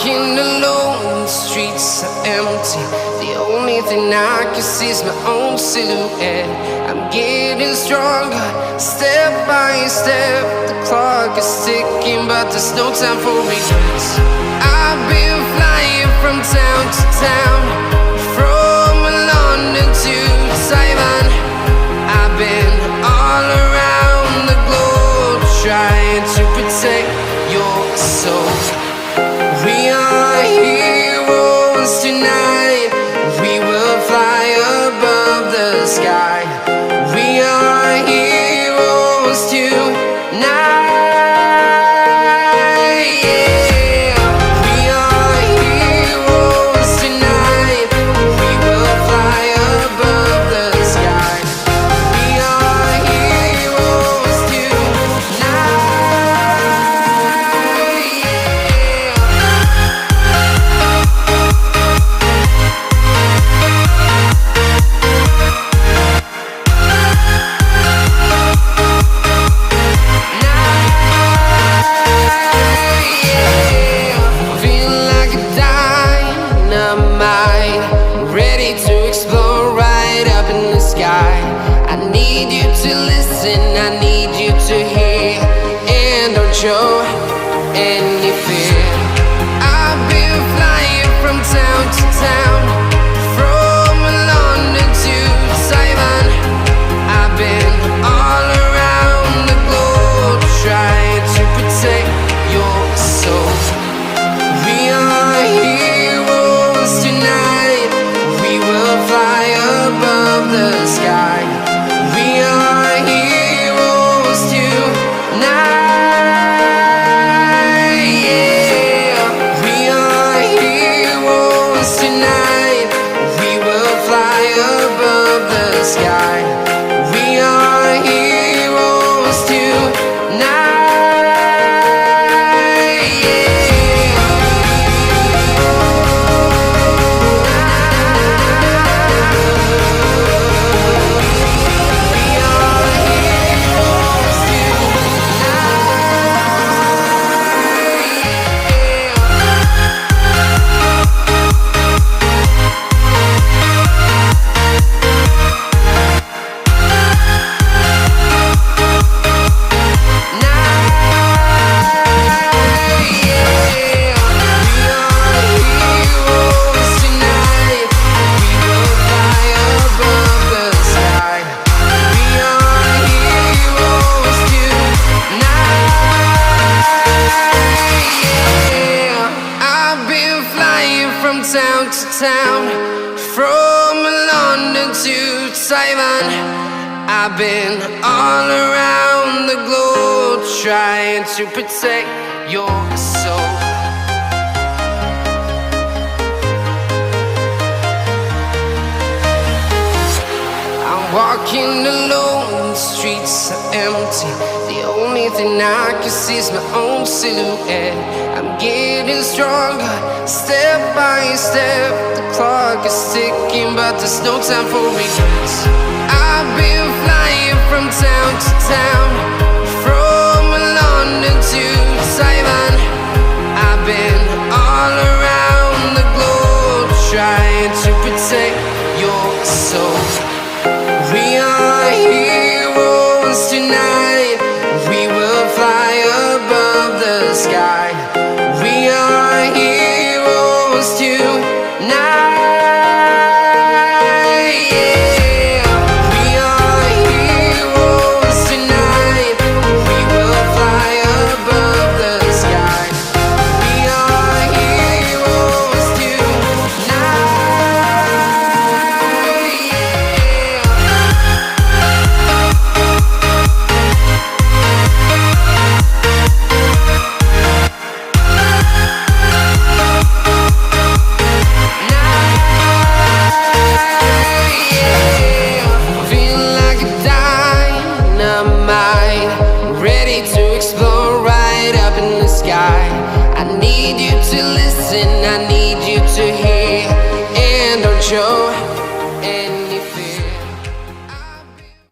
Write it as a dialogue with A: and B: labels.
A: walking alone, the streets are empty. The only thing I can see is my own silhouette. I'm getting stronger, step by step. The clock is ticking, but there's no time for regrets. I've been flying from town to town, from London to Taiwan. I've been all around the globe, trying to protect your soul. We are heroes tonight. We will fly above the sky. We are heroes tonight. Yeah. We are heroes tonight. We will fly above the sky. We are heroes tonight. I need you to listen, I need you to hear, and don't show any fear. I've been flying from town to town, from London to Taiwan. I've been all around the globe, trying to protect your soul. We are heroes tonight. We will fly above the sky. We are heroes tonight. Yeah. We are heroes tonight. We will fly above the sky. We are heroes tonight. Town to town, from London to Taiwan. I've been all around the globe, trying to protect your soul. I'm walking alone, the streets are empty. The only thing I can see is my own silhouette. I'm getting stronger, step by step. The clock is ticking, but there's no time for regrets.